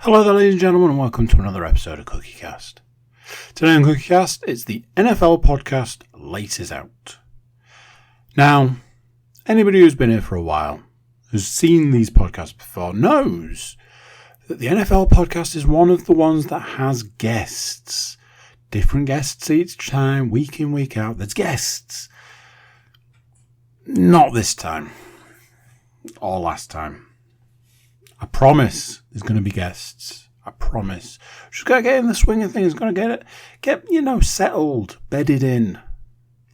Hello there, ladies and gentlemen, and welcome to another episode of CookieCast. Today on CookieCast, it's the NFL podcast, Laces Out. Now, anybody who's been here for a while, who's seen these podcasts before, knows that the NFL podcast is one of the ones that has guests. Different guests each time, week in, week out, there's guests. Not this time. Or last time. I promise there's going to be guests. I promise. Just got to get in the swing of things. Got to get settled, bedded in.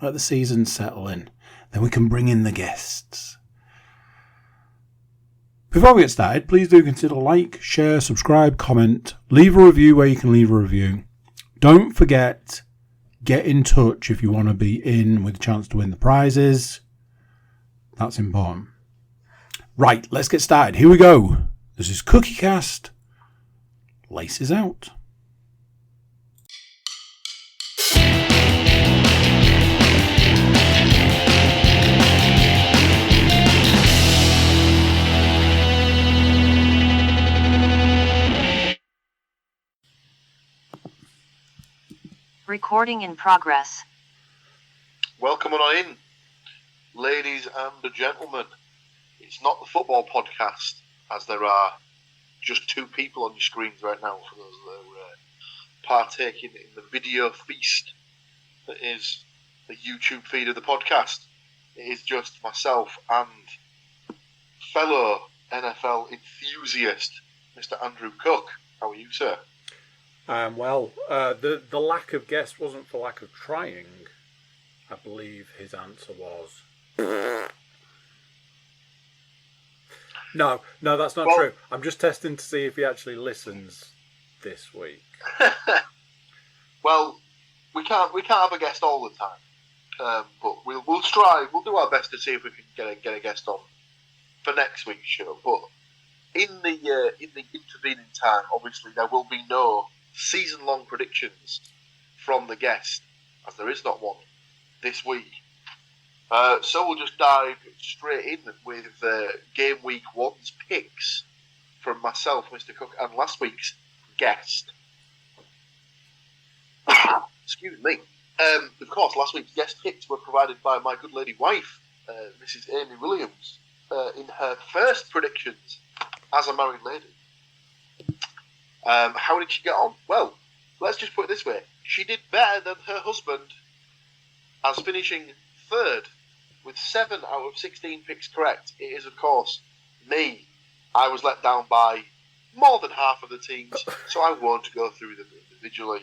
Let the season settle in. Then we can bring in the guests. Before we get started, please do consider like, share, subscribe, comment, leave a review where you can leave a review. Don't forget, get in touch if you want to be in with a chance to win the prizes. That's important. Right, let's get started. Here we go. This is CookieCast, Laces Out. Recording in progress. Welcome on in, ladies and gentlemen. It's not the football podcast, as there are just two people on your screens right now for those that are partaking in the video feast that is the YouTube feed of the podcast. It is just myself and fellow NFL enthusiast, Mr. Andrew Cook. How are you, sir? The lack of guests wasn't for lack of trying. I believe his answer was... No, that's not true. I'm just testing to see if he actually listens this week. Well, we can't have a guest all the time, but we'll strive. We'll do our best to see if we can get a guest on for next week's show. But in the intervening time, obviously there will be no season-long predictions from the guest, as there is not one this week. So we'll just dive straight in with Game Week 1's picks from myself, Mr. Cook, and last week's guest. Excuse me. Of course, last week's guest picks were provided by my good lady wife, Mrs. Amy Williams, in her first predictions as a married lady. How did she get on? Well, let's just put it this way. She did better than her husband, as finishing third with 7 out of 16 picks correct. It is, of course, me. I was let down by more than half of the teams, so I won't go through them individually.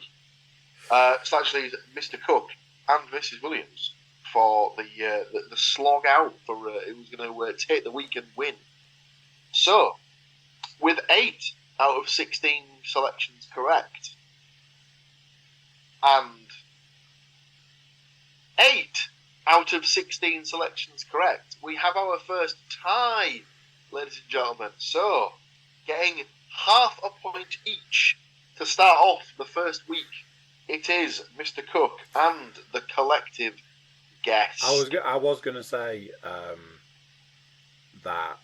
It's actually Mr. Cook and Mrs. Williams for the slog out for it was going to take the weekend win. So, with 8 out of 16 selections correct, and 8 out of 16 selections correct, we have our first tie, ladies and gentlemen. So, getting half a point each to start off the first week, it is Mr. Cook and the collective guest. I was going to say that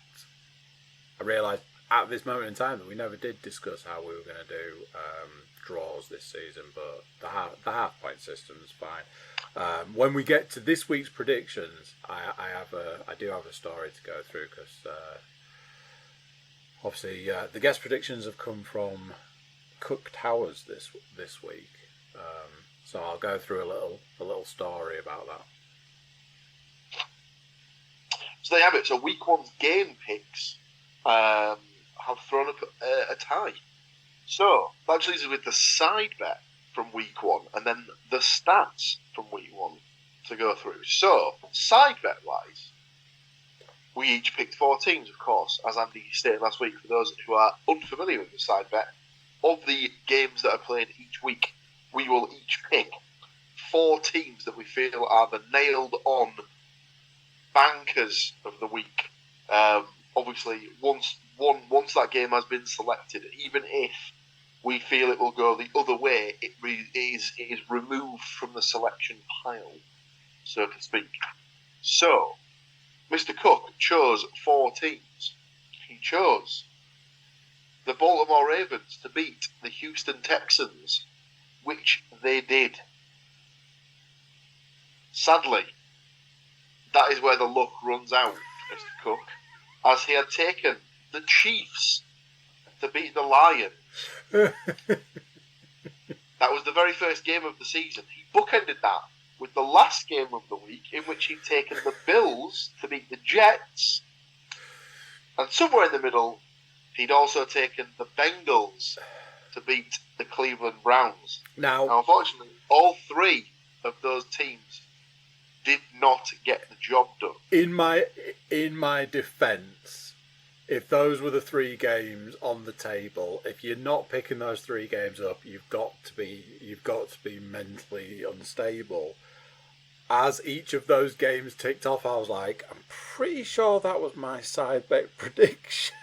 I realised at this moment in time that we never did discuss how we were going to do draws this season, but the half point system is fine. When we get to this week's predictions, I do have a story to go through because obviously the guest predictions have come from Cook Towers this week, so I'll go through a little story about that. So they have it. So week 1's game picks have thrown up a tie. So that leaves us with the side bet from week 1, and then the stats from week 1 to go through. So, side bet wise, we each picked 4 teams, of course, as Andy stated last week. For those who are unfamiliar with the side bet, of the games that are played each week, we will each pick 4 teams that we feel are the nailed on bankers of the week. Obviously, once that game has been selected, even if we feel it will go the other way, it is removed from the selection pile, so to speak. So, Mr. Cook chose 4 teams. He chose the Baltimore Ravens to beat the Houston Texans, which they did. Sadly, that is where the luck runs out, Mr. Cook, as he had taken the Chiefs to beat the Lions. That was the very first game of the season. He bookended that with the last game of the week, in which he'd taken the Bills to beat the Jets, and somewhere in the middle, he'd also taken the Bengals to beat the Cleveland Browns. Now, unfortunately, all three of those teams did not get the job done. In my defence, if those were the three games on the table, if you're not picking those three games up, you've got to be mentally unstable. As each of those games ticked off, I was like, I'm pretty sure that was my side bet prediction.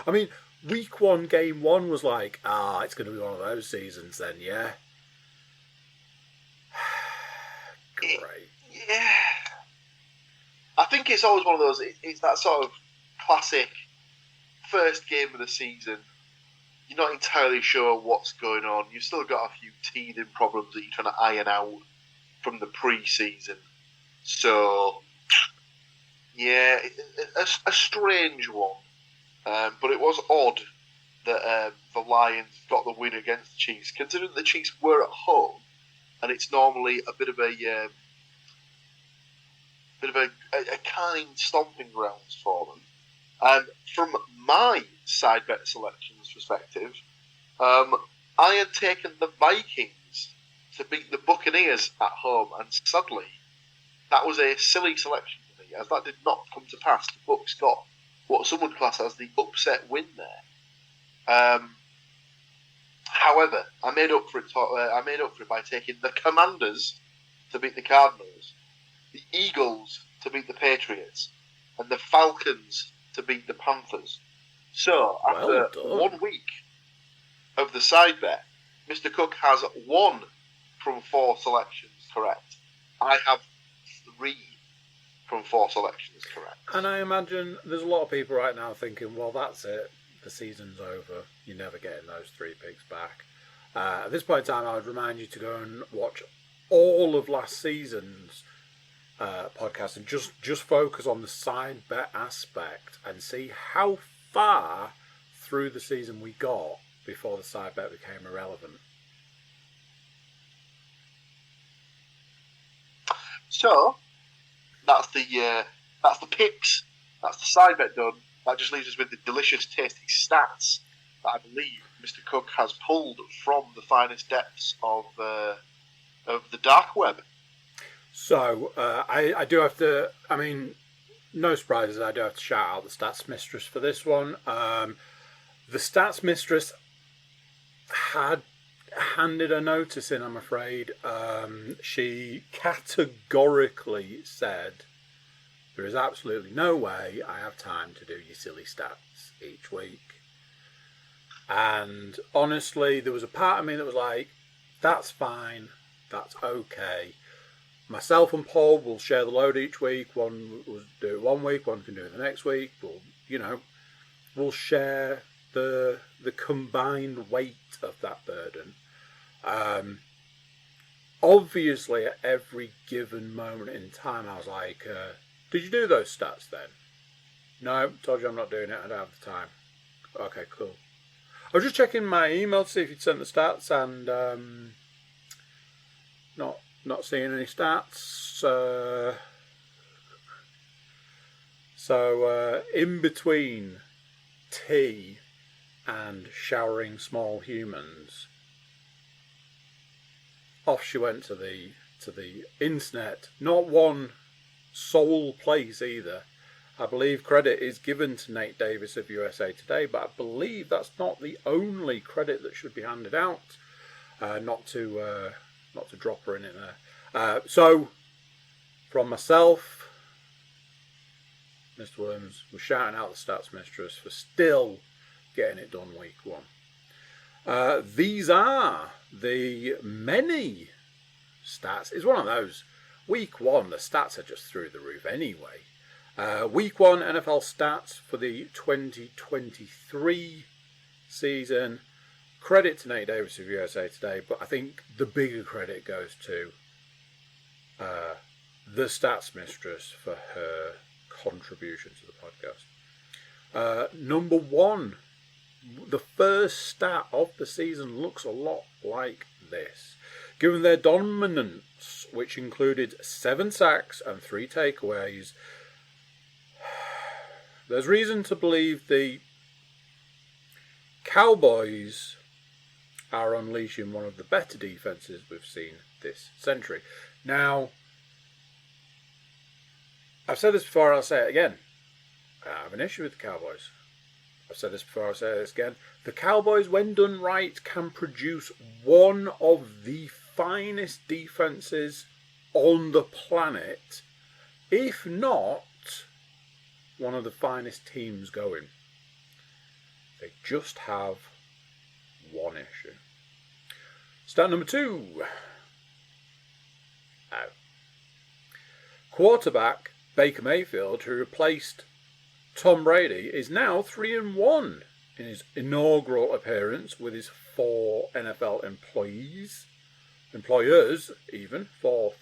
I mean, week 1, game 1 was like, it's going to be one of those seasons then, yeah? Great. Yeah. I think it's always one of those, it's that sort of classic first game of the season. You're not entirely sure what's going on. You've still got a few teething problems that you're trying to iron out from the pre-season. So, yeah, a strange one. But it was odd that the Lions got the win against the Chiefs, considering the Chiefs were at home, and it's normally a bit of a kind stomping grounds for them. From my side bet selections perspective, I had taken the Vikings to beat the Buccaneers at home, and sadly, that was a silly selection for me, as that did not come to pass. The Bucs got what some would class as the upset win there. However, I made up for it by taking the Commanders to beat the Cardinals, the Eagles to beat the Patriots, and the Falcons to beat the Panthers. So, after 1 week of the side bet, Mr. Cook has 1 from 4 selections correct. I have 3 from 4 selections correct. And I imagine there's a lot of people right now thinking, well, that's it. The season's over. You're never getting those 3 picks back. At this point in time, I would remind you to go and watch all of last season's podcast and just focus on the side bet aspect and see how far through the season we got before the side bet became irrelevant. So that's the picks. That's the side bet done. That just leaves us with the delicious, tasty stats that I believe Mr. Cook has pulled from the finest depths of the dark web. So, I do have to, I mean, no surprises, I do have to shout out the Stats Mistress for this one. The Stats Mistress had handed a notice in, I'm afraid. She categorically said, there is absolutely no way I have time to do your silly stats each week. And honestly, there was a part of me that was like, that's fine, that's okay. Myself and Paul will share the load each week. One will do it 1 week, one can do it the next week. We'll share the combined weight of that burden. Obviously, at every given moment in time, I was like, did you do those stats then? No, told you I'm not doing it. I don't have the time. Okay, cool. I was just checking my email to see if you'd sent the stats, and not seeing any stats. So in between tea and showering small humans, off she went to the internet. Not one sole place either. I believe credit is given to Nate Davis of USA Today, but I believe that's not the only credit that should be handed out. Not to drop her in it there. So, from myself, Mr. Williams, we're shouting out the Stats Mistress for still getting it done week 1. These are the many stats. It's one of those. Week 1, the stats are just through the roof anyway. Week 1 NFL stats for the 2023 season. Credit to Nate Davis of USA Today, but I think the bigger credit goes to the Stats Mistress for her contribution to the podcast. Number one, the first stat of the season looks a lot like this. Given their dominance, which included 7 sacks and 3 takeaways, there's reason to believe the Cowboys are unleashing one of the better defenses we've seen this century. Now, I've said this before, I'll say it again. I have an issue with the Cowboys. I've said this before, I'll say this again. The Cowboys, when done right, can produce one of the finest defenses on the planet, if not one of the finest teams going. They just have one issue. Stat number 2. Quarterback Baker Mayfield, who replaced Tom Brady, is now 3-1 in his inaugural appearance with his 4 NFL employers even, 4th.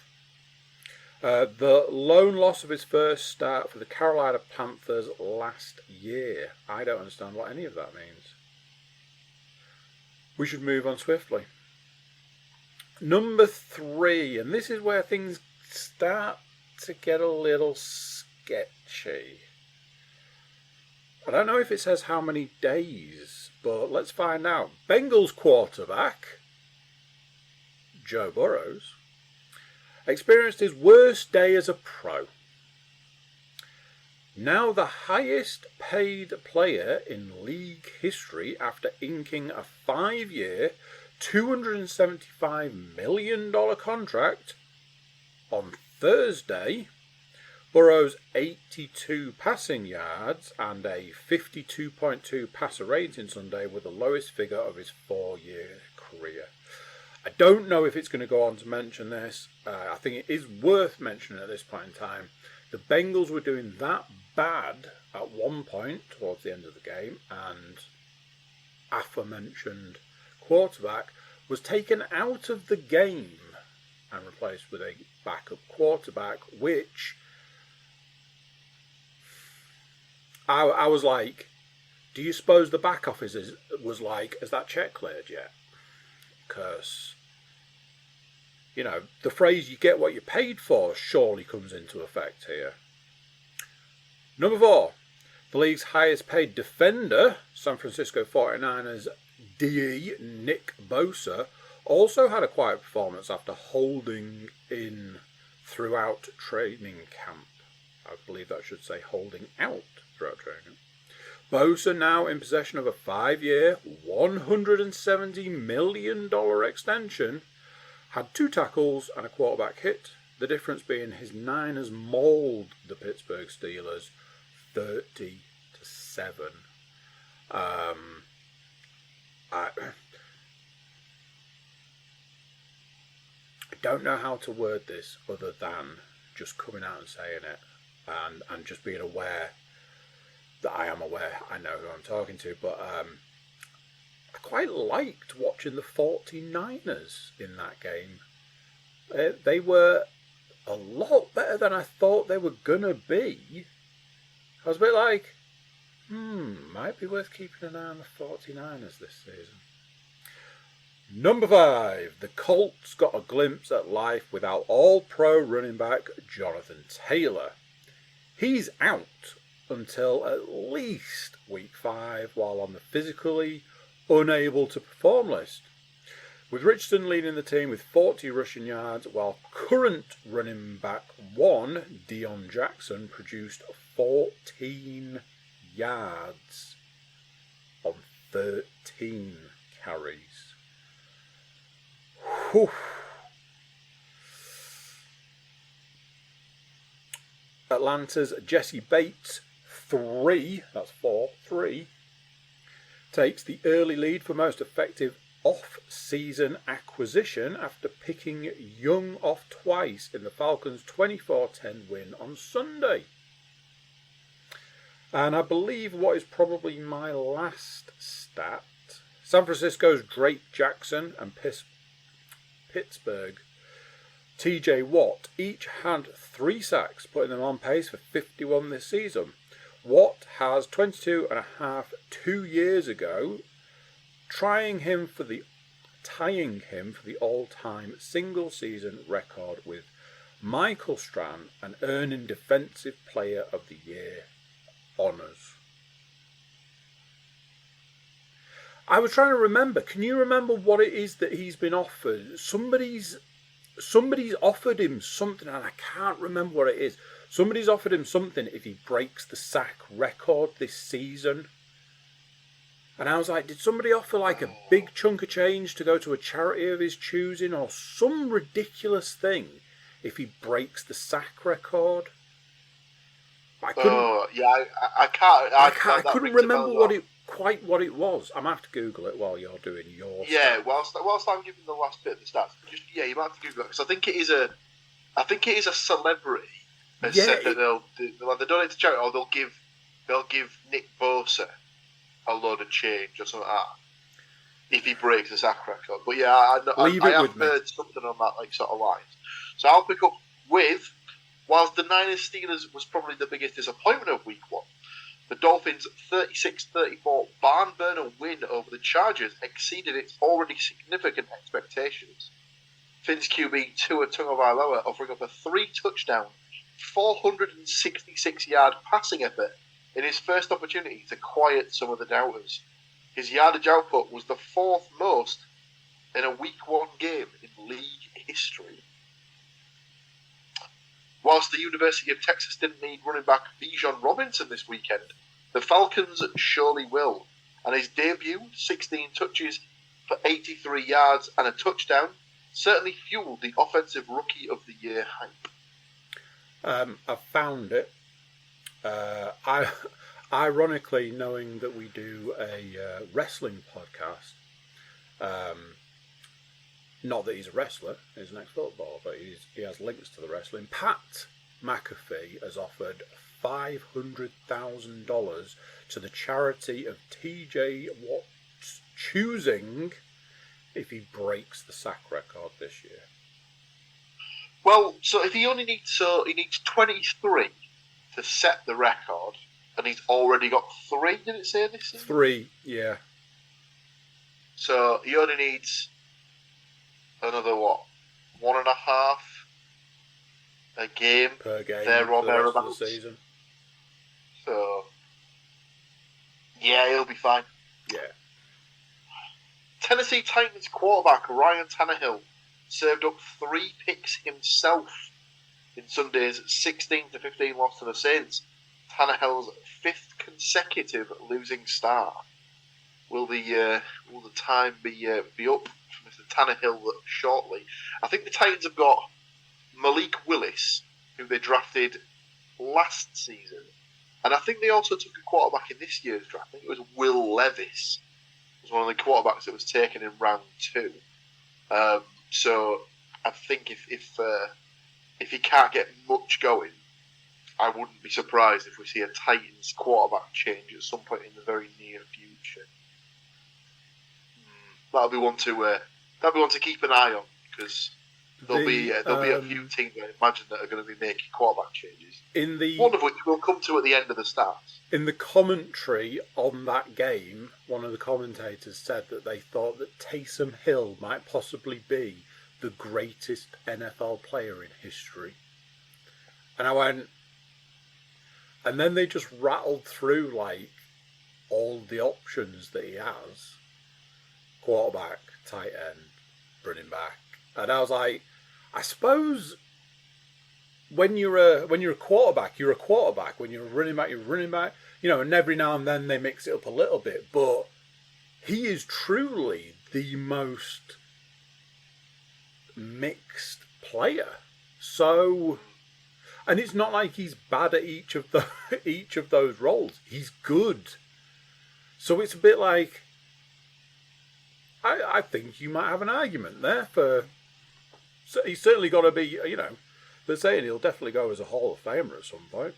The lone loss of his first start for the Carolina Panthers last year. I don't understand what any of that means. We should move on swiftly. Number 3, and this is where things start to get a little sketchy. I don't know if it says how many days, but let's find out. Bengals quarterback Joe Burrows experienced his worst day as a pro. Now the highest paid player in league history after inking a 5-year, $275 million contract on Thursday, Burrow's 82 passing yards and a 52.2 passer rating Sunday were the lowest figure of his 4-year career. I don't know if it's going to go on to mention this. I think it is worth mentioning at this point in time. The Bengals were doing that bad at one point towards the end of the game, and aforementioned quarterback was taken out of the game and replaced with a backup quarterback, which I was like, do you suppose the back office was like, has that check cleared yet? Because, you know, the phrase you get what you paid for surely comes into effect here. Number 4, the league's highest paid defender, San Francisco 49ers DE Nick Bosa, also had a quiet performance after holding in throughout training camp. I believe that should say holding out throughout training camp. Bosa, now in possession of a 5-year, $170 million extension, had 2 tackles and a quarterback hit, the difference being his Niners mauled the Pittsburgh Steelers 30-7. I don't know how to word this other than just coming out and saying it and just being aware that I am aware, I know who I'm talking to, but I quite liked watching the 49ers in that game. They were a lot better than I thought they were going to be. I was a bit like, might be worth keeping an eye on the 49ers this season. Number 5, the Colts got a glimpse at life without All-Pro running back Jonathan Taylor. He's out until at least week 5 while on the physically unable to perform list. With Richardson leading the team with 40 rushing yards, while current running back 1, Deion Jackson, produced 14 yards on 13 carries. Whew. Atlanta's Jesse Bates, 3 takes the early lead for most effective off-season acquisition after picking Young off twice in the Falcons' 24-10 win on Sunday. And I believe what is probably my last stat San Francisco's Drake Jackson and Pittsburgh TJ Watt each had 3 sacks, putting them on pace for 51 this season. Watt has 22 and a half 2 years ago, tying him for the all-time single-season record with Michael Strahan and earning Defensive Player of the Year honours. I was trying to remember. Can you remember what it is that he's been offered? Somebody's offered him something, and I can't remember what it is. Somebody's offered him something if he breaks the sack record this season. And I was like, did somebody offer like a big chunk of change to go to a charity of his choosing, or some ridiculous thing if he breaks the sack record? I couldn't remember what it was. I'm gonna have to Google it while you're doing your stuff. Whilst I'm giving the last bit of the stats, you might have to Google it, because I think it is a celebrity that said that they'll donate to charity, or they'll give Nick Bosa a load of change or something like that if he breaks the sack record. But yeah, I have heard something on that like sort of lines. So I'll pick up with, whilst the Niners Steelers was probably the biggest disappointment of Week 1, the Dolphins' 36-34 barn burner win over the Chargers exceeded its already significant expectations. Finns QB Tua Tagovailoa offering up a 3-touchdown, 466-yard passing effort in his first opportunity to quiet some of the doubters. His yardage output was the 4th most in a Week 1 game in league history. Whilst the University of Texas didn't need running back Bijan Robinson this weekend, the Falcons surely will. And his debut, 16 touches for 83 yards and a touchdown, certainly fueled the Offensive Rookie of the Year hype. I found it. Ironically, knowing that we do a wrestling podcast, not that he's a wrestler, he's an ex-footballer, but he has links to the wrestling. Pat McAfee has offered $500,000 to the charity of TJ Watt's choosing if he breaks the sack record this year. Well, so if he needs 23 to set the record, and he's already got 3. Did it say this season? 3, yeah. So he only needs another 1.5 a game per game there or thereabouts the season. So yeah, he'll be fine. Yeah. Tennessee Titans quarterback Ryan Tannehill served up 3 picks himself in Sunday's 16-15 loss to the Saints. Tannehill's 5th consecutive losing start. Will the time be up for Mr. Tannehill shortly? I think the Titans have got Malik Willis, who they drafted last season, and I think they also took a quarterback in this year's draft. I think it was Will Levis. It was one of the quarterbacks that was taken in round 2. So I think if he can't get much going, I wouldn't be surprised if we see a Titans quarterback change at some point in the very near future. That'll be one to keep an eye on, because there'll be a few teams I imagine that are going to be making quarterback changes. One of which we'll come to at the end of the start. In the commentary on that game, one of the commentators said that they thought that Taysom Hill might possibly be the greatest NFL player in history. And I went, and then they just rattled through like all the options that he has: quarterback, tight end, running back. And I was like, I suppose when you're a quarterback, you're a quarterback. When you're a running back, you're a running back. You know, and every now and then they mix it up a little bit. But he is truly the most mixed player. So, and it's not like he's bad at each of those roles. He's good. So it's a bit like, I think you might have an argument there for. So he's certainly got to be, you know, they're saying he'll definitely go as a Hall of Famer at some point.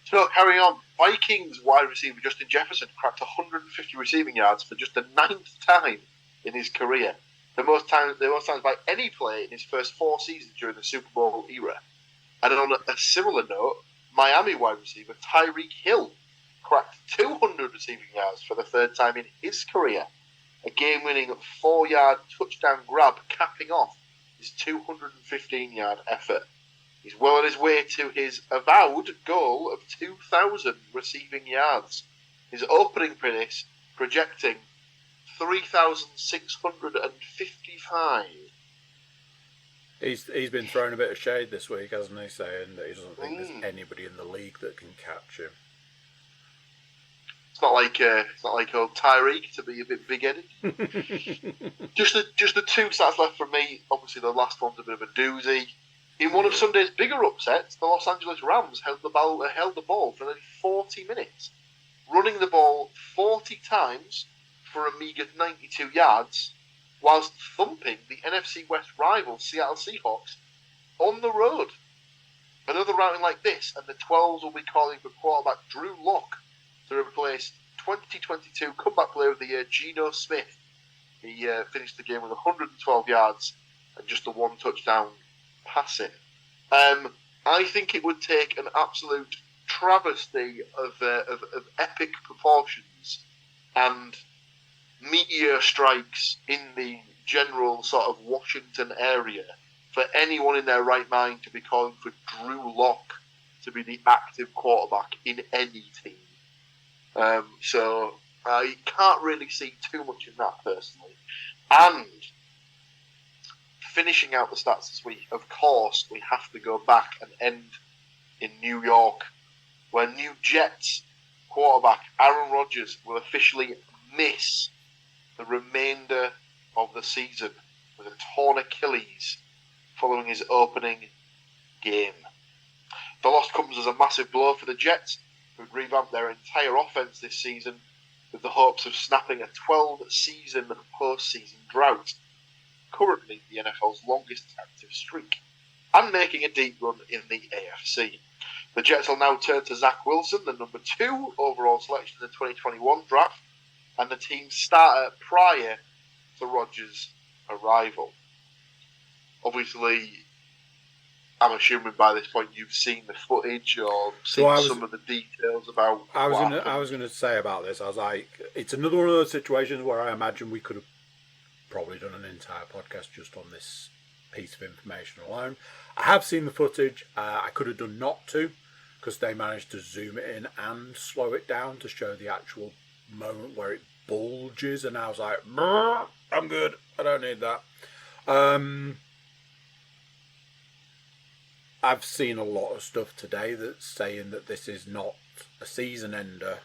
To No, carrying on. Vikings wide receiver Justin Jefferson cracked 150 receiving yards for just the 9th time in his career. The most times by any player in his first 4 seasons during the Super Bowl era. And on a similar note, Miami wide receiver Tyreek Hill cracked 200 receiving yards for the 3rd time in his career. A game-winning 4-yard touchdown grab capping off his 215-yard effort. He's well on his way to his avowed goal of 2,000 receiving yards. His opening finish projecting 3,655. He's been throwing a bit of shade this week, hasn't he? Saying that he doesn't think there's anybody in the league that can catch him. It's not like old Tyreek to be a bit big-headed. just the 2 stats left from me. Obviously, the last one's a bit of a doozy. In one of Sunday's bigger upsets, the Los Angeles Rams held the ball for nearly 40 minutes, running the ball 40 times for a meagre 92 yards, whilst thumping the NFC West rival Seattle Seahawks on the road. Another routing like this, and the 12s will be calling for quarterback Drew Lock to replace 2022 Comeback Player of the Year Geno Smith. He finished the game with 112 yards and just the 1 touchdown passing. I think it would take an absolute travesty of epic proportions and meteor strikes in the general sort of Washington area for anyone in their right mind to be calling for Drew Lock to be the active quarterback in any team. So I can't really see too much in that personally. And finishing out the stats this week, of course, we have to go back and end in New York, where New Jets quarterback Aaron Rodgers will officially miss the remainder of the season with a torn Achilles following his opening game. The loss comes as a massive blow for the Jets, who'd revamped their entire offense this season with the hopes of snapping a 12-season postseason drought, currently the NFL's longest active streak, and making a deep run in the AFC. The Jets will now turn to Zach Wilson, the number 2 overall selection in the 2021 draft, and the team's starter prior to Rodgers' arrival. Obviously, I'm assuming by this point you've seen the footage or seen some of the details about. I was going to say about this. I was like, it's another one of those situations where I imagine we could have probably done an entire podcast just on this piece of information alone. I have seen the footage. I could have done not to, because they managed to zoom it in and slow it down to show the actual moment where it bulges, and I was like, I'm good. I don't need that. I've seen a lot of stuff today that's saying that this is not a season ender,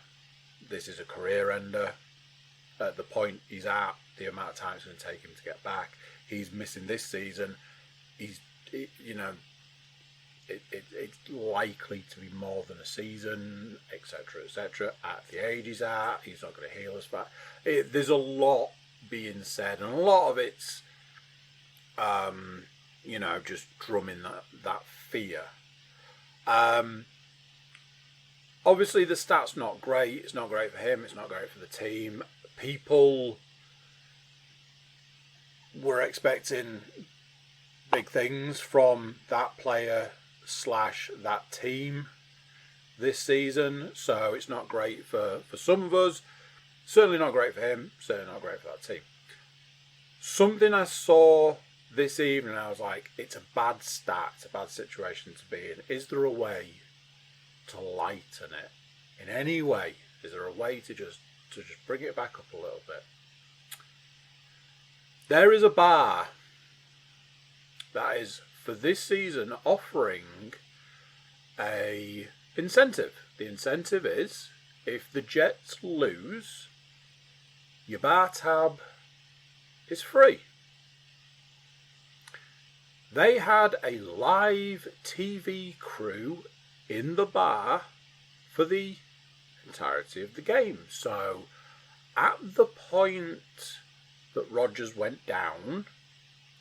this is a career ender. At the point he's at, the amount of time it's going to take him to get back, he's missing this season. It's likely to be more than a season, etc., etc. At the age he's at, he's not going to heal us back. There's a lot being said, and a lot of it's, just drumming that fear. Obviously, the stat's not great. It's not great for him. It's not great for the team. People were expecting big things from that player / that team this season, so it's not great for some of us. Certainly not great for him. Certainly not great for that team. Something I saw this evening, I was like, it's a bad stat, it's a bad situation to be in. Is there a way to lighten it in any way? Is there a way to just bring it back up a little bit? There is a bar that is for this season offering a incentive. The incentive is, if the Jets lose, your bar tab is free. They had a live TV crew in the bar for the entirety of the game. So at the point that Rodgers went down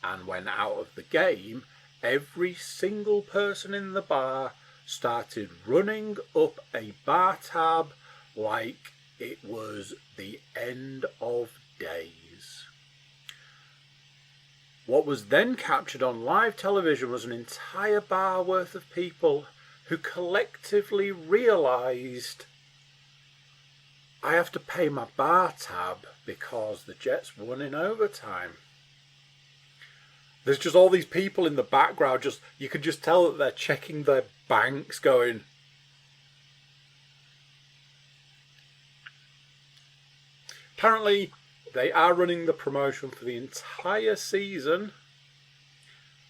and went out of the game, every single person in the bar started running up a bar tab like it was the end of days. What was then captured on live television was an entire bar worth of people who collectively realised, I have to pay my bar tab because the Jets won in overtime. There's just all these people in the background, you could just tell that they're checking their banks going, apparently they are running the promotion for the entire season.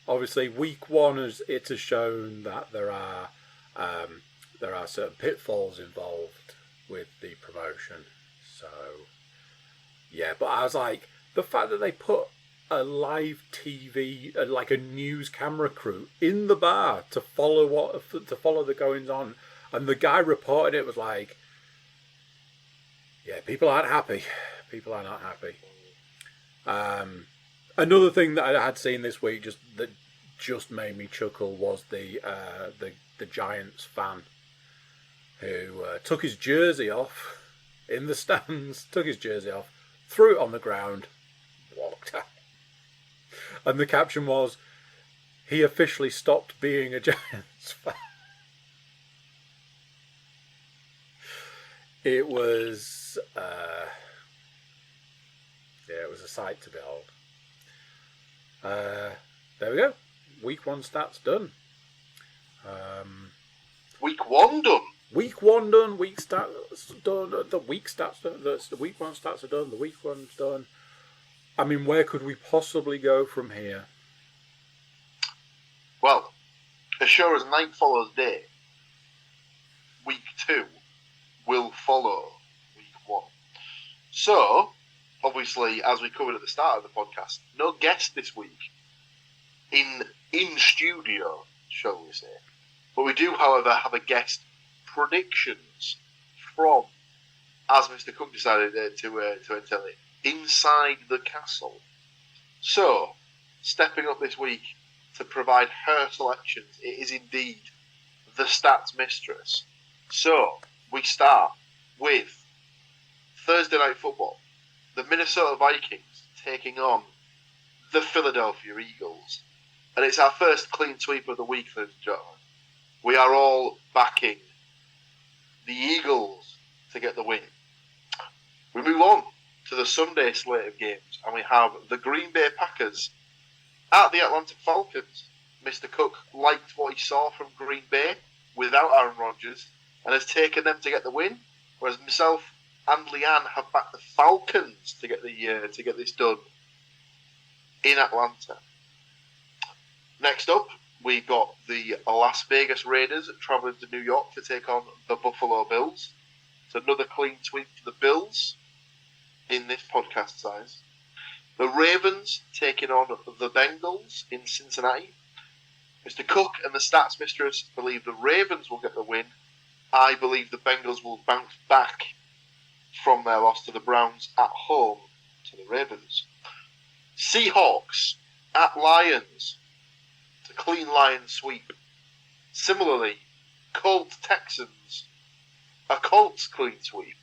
Obviously, week one has shown that there are certain pitfalls involved with the promotion. So, yeah, but I was like, the fact that they put a live TV, like a news camera crew in the bar to follow the goings on, and the guy reported it was like, yeah, people aren't happy. People are not happy. Another thing that I had seen this week that just made me chuckle was the Giants fan who took his jersey off in the stands, threw it on the ground, walked out. And the caption was, he officially stopped being a Giants fan. It was, it was a sight to behold. There we go. Week one stats done. Week one done. Week one done. Week stats done. The week stats done. The week one stats are done. The week one's done. I mean, where could we possibly go from here? Well, as sure as night follows day, week two will follow week one. So, obviously, as we covered at the start of the podcast, no guest this week in studio, shall we say. But we do, however, have a guest predictions from, as Mr. Cook decided to entail it, inside the castle. So, stepping up this week to provide her selections, it is indeed the stats mistress. So, we start with Thursday Night Football. The Minnesota Vikings taking on the Philadelphia Eagles. And it's our first clean sweep of the week, ladies and gentlemen. We are all backing the Eagles to get the win. We move on to the Sunday slate of games, and we have the Green Bay Packers at the Atlanta Falcons. Mr. Cook liked what he saw from Green Bay without Aaron Rodgers and has taken them to get the win, whereas myself and Leanne have backed the Falcons to get this done in Atlanta. Next up, we've got the Las Vegas Raiders travelling to New York to take on the Buffalo Bills. It's another clean sweep for the Bills in this podcast size. The Ravens taking on the Bengals in Cincinnati. Mr. Cook and the Stats Mistress believe the Ravens will get the win. I believe the Bengals will bounce back from their loss to the Browns at home to the Ravens. Seahawks at Lions. It's a clean Lions sweep. Similarly, Colts Texans. A Colts clean sweep.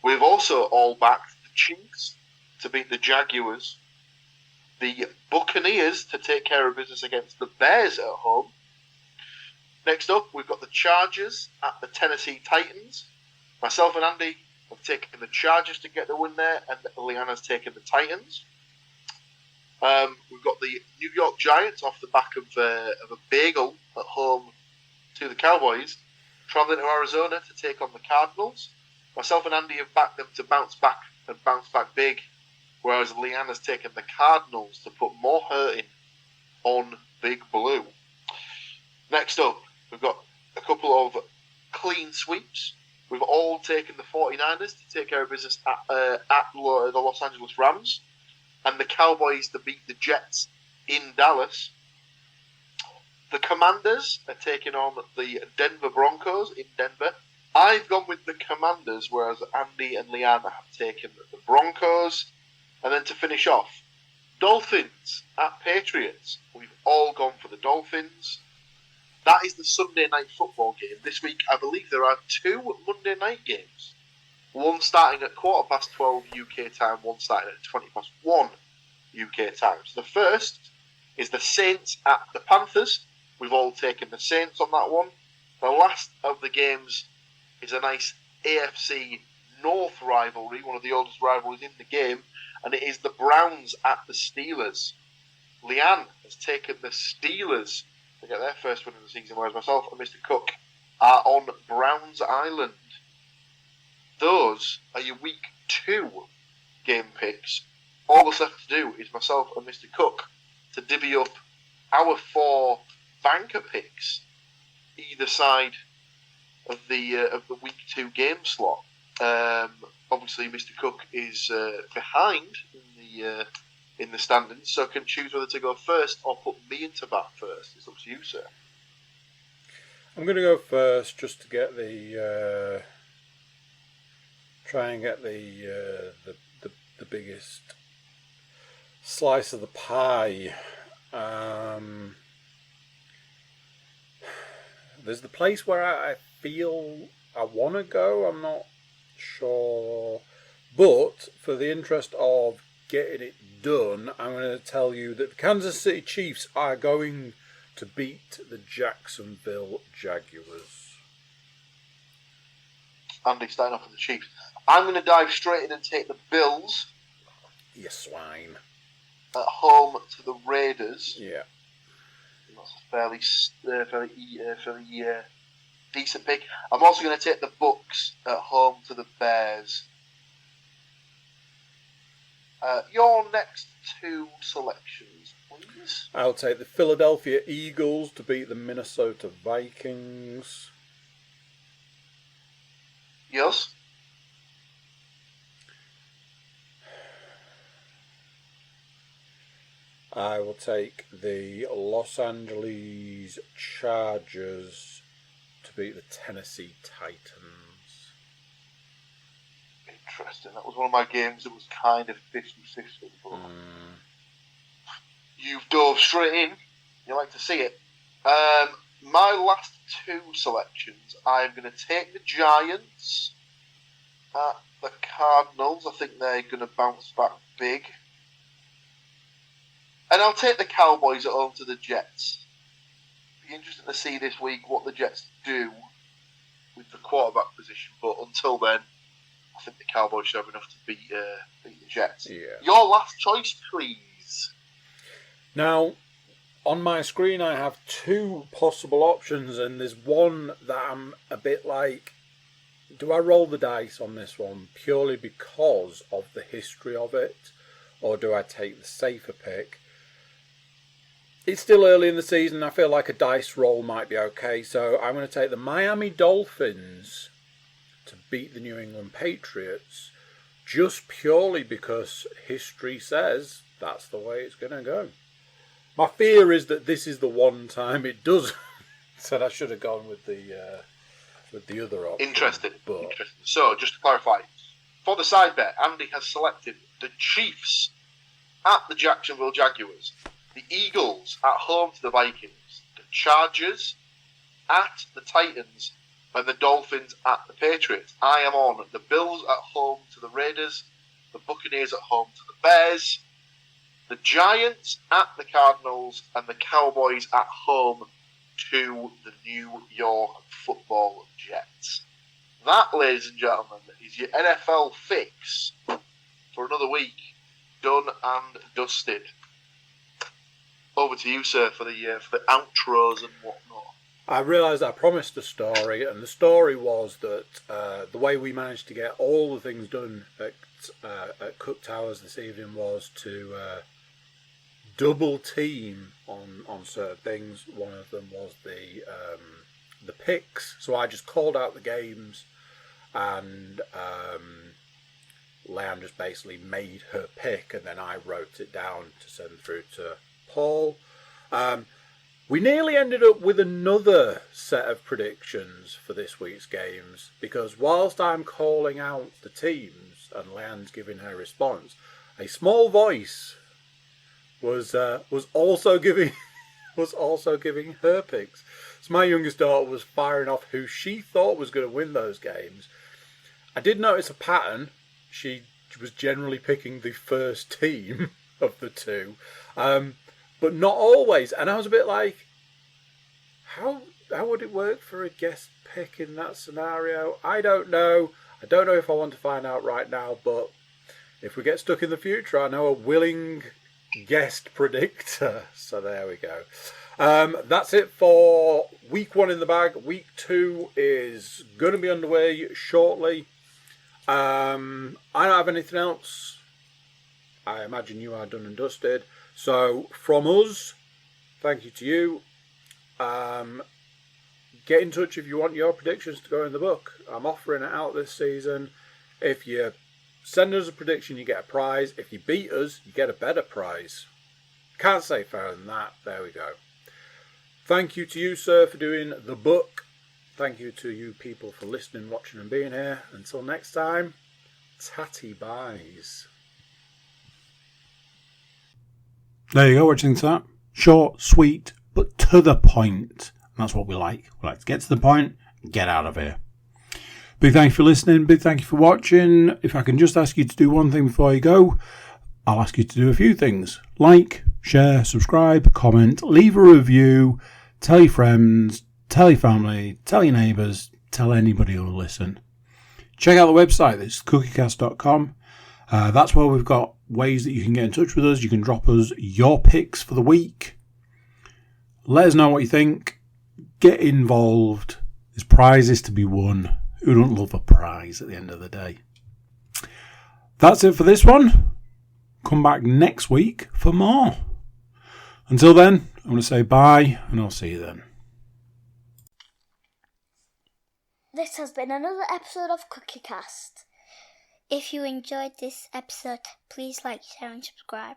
We've also all backed the Chiefs to beat the Jaguars. The Buccaneers to take care of business against the Bears at home. Next up, we've got the Chargers at the Tennessee Titans. Myself and Andy have taken the Chargers to get the win there, and Leanna's taken the Titans. We've got the New York Giants off the back of a bagel at home to the Cowboys, travelling to Arizona to take on the Cardinals. Myself and Andy have backed them to bounce back and bounce back big, whereas Leanna's taken the Cardinals to put more hurting on Big Blue. Next up, we've got a couple of clean sweeps. We've all taken the 49ers to take care of business at the Los Angeles Rams, and the Cowboys to beat the Jets in Dallas. The Commanders are taking on the Denver Broncos in Denver. I've gone with the Commanders, whereas Andy and Leanne have taken the Broncos. And then to finish off, Dolphins at Patriots. We've all gone for the Dolphins. that is the Sunday night football game. This week, I believe there are 2 Monday night games. One starting at 12:15 UK time, one starting at 1 UK time. So the first is the Saints at the Panthers. We've all taken the Saints on that one. The last of the games is a nice AFC North rivalry, one of the oldest rivalries in the game, and it is the Browns at the Steelers. Leanne has taken the Steelers to get their first win of the season, whereas myself and Mr. Cook are on Browns Island. Those are your week 2 game picks. All that's left to do is myself and Mr. Cook to divvy up our 4 banker picks either side of the week 2 game slot. Obviously, Mr. Cook is behind in the standings, so can choose whether to go first or put me into bat first. It's up to you, sir. I'm going to go first just to get the try and get the biggest slice of the pie. There's the place where I feel I want to go. I'm not sure, but for the interest of getting it done, I'm going to tell you that the Kansas City Chiefs are going to beat the Jacksonville Jaguars. Andy starting off with the Chiefs. I'm going to dive straight in and take the Bills. You swine. At home to the Raiders. Yeah. That's a fairly decent pick. I'm also going to take the Bucks at home to the Bears. Your next 2 selections, please. I'll take the Philadelphia Eagles to beat the Minnesota Vikings. Yes. I will take the Los Angeles Chargers to beat the Tennessee Titans. Interesting. That was one of my games that was kind of 50-50. But you've dove straight in. You like to see it. My last 2 selections, I'm going to take the Giants at the Cardinals. I think they're going to bounce back big. And I'll take the Cowboys at home to the Jets. Be interesting to see this week what the Jets do with the quarterback position. But until then, I think the Cowboys should have enough to beat the Jets. Yeah. Your last choice, please. Now, on my screen I have 2 possible options, and there's one that I'm a bit like, do I roll the dice on this one purely because of the history of it, or do I take the safer pick? It's still early in the season. I feel like a dice roll might be okay. So I'm going to take the Miami Dolphins to beat the New England Patriots just purely because history says that's the way it's going to go. My fear is that this is the one time it does. Said I should have gone with the other option. Interesting. So, just to clarify, for the side bet, Andy has selected the Chiefs at the Jacksonville Jaguars, the Eagles at home to the Vikings, the Chargers at the Titans, and the Dolphins at the Patriots. I am on the Bills at home to the Raiders, the Buccaneers at home to the Bears, the Giants at the Cardinals, and the Cowboys at home to the New York Football Jets. That, ladies and gentlemen, is your NFL fix for another week. Done and dusted. Over to you, sir, for the outros and whatnot. I realised I promised a story, and the story was that the way we managed to get all the things done at Cook Towers this evening was to double team on certain things. One of them was the picks, so I just called out the games, and Leanne just basically made her pick, and then I wrote it down to send through to Paul. We nearly ended up with another set of predictions for this week's games, because whilst I'm calling out the teams and Leanne's giving her response, a small voice was also giving her picks. So my youngest daughter was firing off who she thought was going to win those games. I did notice a pattern. She was generally picking the first team of the two, but not always. And I was a bit like, how would it work for a guest pick in that scenario? I don't know. I don't know if I want to find out right now, but if we get stuck in the future, I know a willing guest predictor. So there we go. That's it for week 1 in the bag. Week 2 is going to be underway shortly. I don't have anything else. I imagine you are done and dusted. So from us, thank you to you. Get in touch if you want your predictions to go in the book. I'm offering it out this season. If you send us a prediction, you get a prize. If you beat us, you get a better prize. Can't say fairer than that. There we go. Thank you to you, sir, for doing the book. Thank you to you people for listening, watching and being here. Until next time, tatty buys. There you go, watching that. Short, sweet, but to the point. And that's what we like. We like to get to the point and get out of here. Big thank you for listening. Big thank you for watching. If I can just ask you to do one thing before you go, I'll ask you to do a few things. Like, share, subscribe, comment, leave a review, tell your friends, tell your family, tell your neighbours, tell anybody who will listen. Check out the website. It's cookiecast.com. That's where we've got ways that you can get in touch with us. You can drop us your picks for the week. Let us know what you think. Get involved. There's prizes to be won. Who don't love a prize at the end of the day? That's it for this one. Come back next week for more. Until then, I'm going to say bye and I'll see you then. This has been another episode of CookieCast. If you enjoyed this episode, please like, share and subscribe.